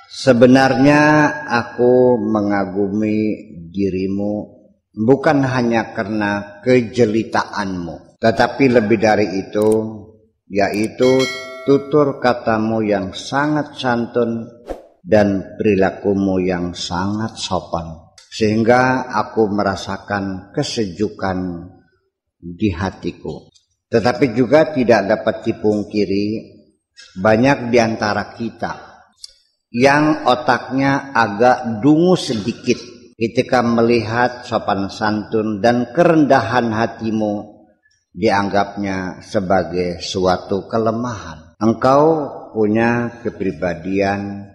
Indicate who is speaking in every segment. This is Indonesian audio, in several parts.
Speaker 1: Sebenarnya aku mengagumi dirimu bukan hanya karena kejelitaanmu, tetapi lebih dari itu, yaitu tutur katamu yang sangat santun dan perilakumu yang sangat sopan, sehingga aku merasakan kesejukan di hatiku. Tetapi juga tidak dapat dipungkiri, banyak di antara kita yang otaknya agak dungu sedikit ketika melihat sopan santun dan kerendahan hatimu dianggapnya sebagai suatu kelemahan. Engkau punya kepribadian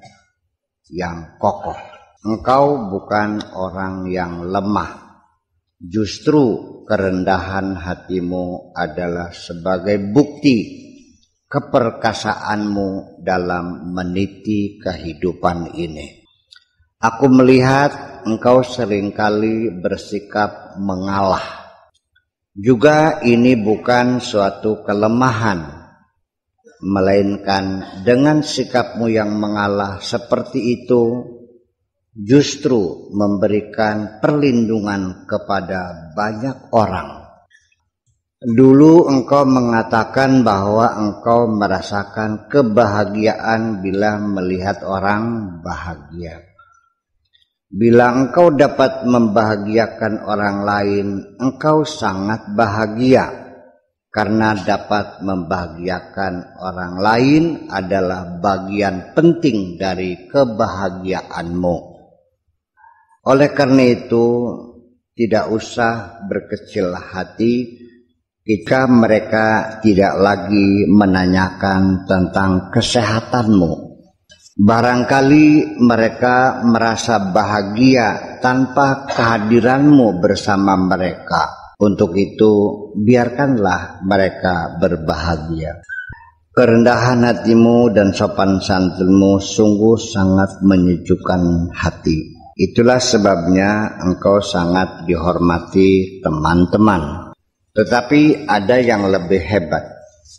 Speaker 1: yang kokoh. Engkau bukan orang yang lemah. Justru kerendahan hatimu adalah sebagai bukti keperkasaanmu dalam meniti kehidupan ini. Aku melihat engkau seringkali bersikap mengalah. Juga ini bukan suatu kelemahan, melainkan dengan sikapmu yang mengalah seperti itu justru memberikan perlindungan kepada banyak orang. Dulu engkau mengatakan bahwa engkau merasakan kebahagiaan bila melihat orang bahagia. Bila engkau dapat membahagiakan orang lain, engkau sangat bahagia. Karena dapat membahagiakan orang lain adalah bagian penting dari kebahagiaanmu. Oleh karena itu, tidak usah berkecil hati jika mereka tidak lagi menanyakan tentang kesehatanmu. Barangkali mereka merasa bahagia tanpa kehadiranmu bersama mereka. Untuk itu, biarkanlah mereka berbahagia. Kerendahan hatimu dan sopan santunmu sungguh sangat menyejukkan hati. Itulah sebabnya engkau sangat dihormati teman-teman. Tetapi ada yang lebih hebat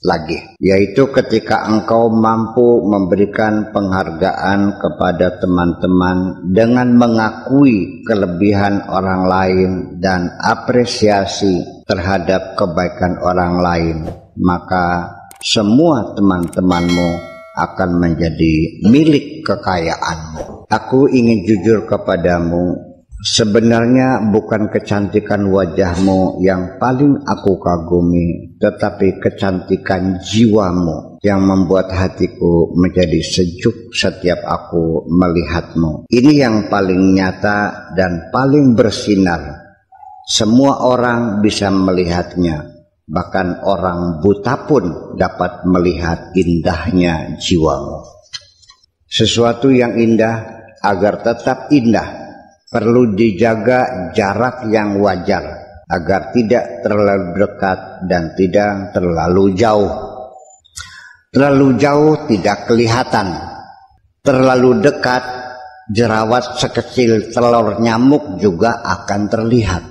Speaker 1: lagi, yaitu ketika engkau mampu memberikan penghargaan kepada teman-teman dengan mengakui kelebihan orang lain dan apresiasi terhadap kebaikan orang lain, maka semua teman-temanmu akan menjadi milik kekayaanmu. Aku ingin jujur kepadamu. Sebenarnya bukan kecantikan wajahmu yang paling aku kagumi, tetapi kecantikan jiwamu yang membuat hatiku menjadi sejuk setiap aku melihatmu. Ini yang paling nyata dan paling bersinar. Semua orang bisa melihatnya, bahkan orang buta pun dapat melihat indahnya jiwamu. Sesuatu yang indah agar tetap indah perlu dijaga jarak yang wajar agar tidak terlalu dekat dan tidak terlalu jauh. Terlalu jauh tidak kelihatan, terlalu dekat jerawat sekecil telur nyamuk juga akan terlihat.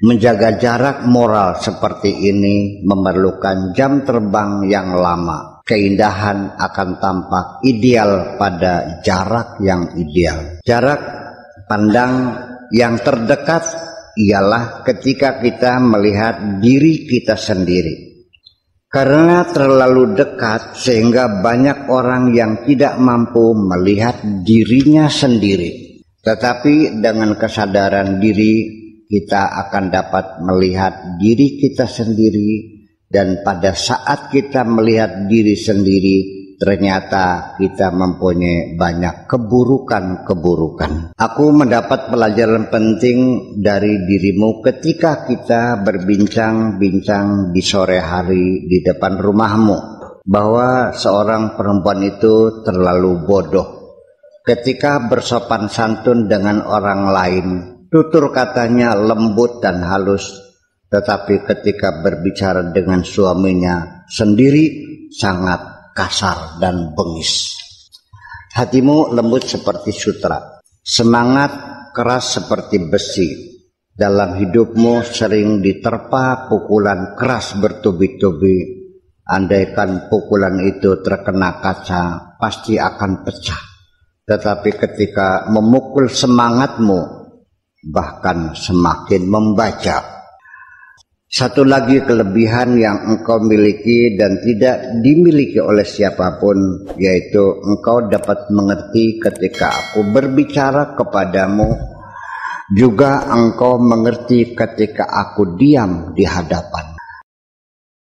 Speaker 1: Menjaga jarak moral seperti ini memerlukan jam terbang yang lama. Keindahan akan tampak ideal pada jarak yang ideal. Jarak pandang yang terdekat ialah ketika kita melihat diri kita sendiri. Karena terlalu dekat sehingga banyak orang yang tidak mampu melihat dirinya sendiri. Tetapi dengan kesadaran diri kita akan dapat melihat diri kita sendiri, dan pada saat kita melihat diri sendiri ternyata kita mempunyai banyak keburukan-keburukan. Aku mendapat pelajaran penting dari dirimu ketika kita berbincang-bincang di sore hari di depan rumahmu, bahwa seorang perempuan itu terlalu bodoh. Ketika bersopan santun dengan orang lain, tutur katanya lembut dan halus, tetapi ketika berbicara dengan suaminya sendiri sangat kasar dan bengis. Hatimu lembut seperti sutra, semangat keras seperti besi. Dalam hidupmu sering diterpa pukulan keras bertubi-tubi. Andaikan pukulan itu terkena kaca, pasti akan pecah. tetapi ketika memukul semangatmu bahkan semakin membajak. Satu lagi kelebihan yang engkau miliki dan tidak dimiliki oleh siapapun, yaitu engkau dapat mengerti ketika aku berbicara kepadamu, juga engkau mengerti ketika aku diam di hadapan.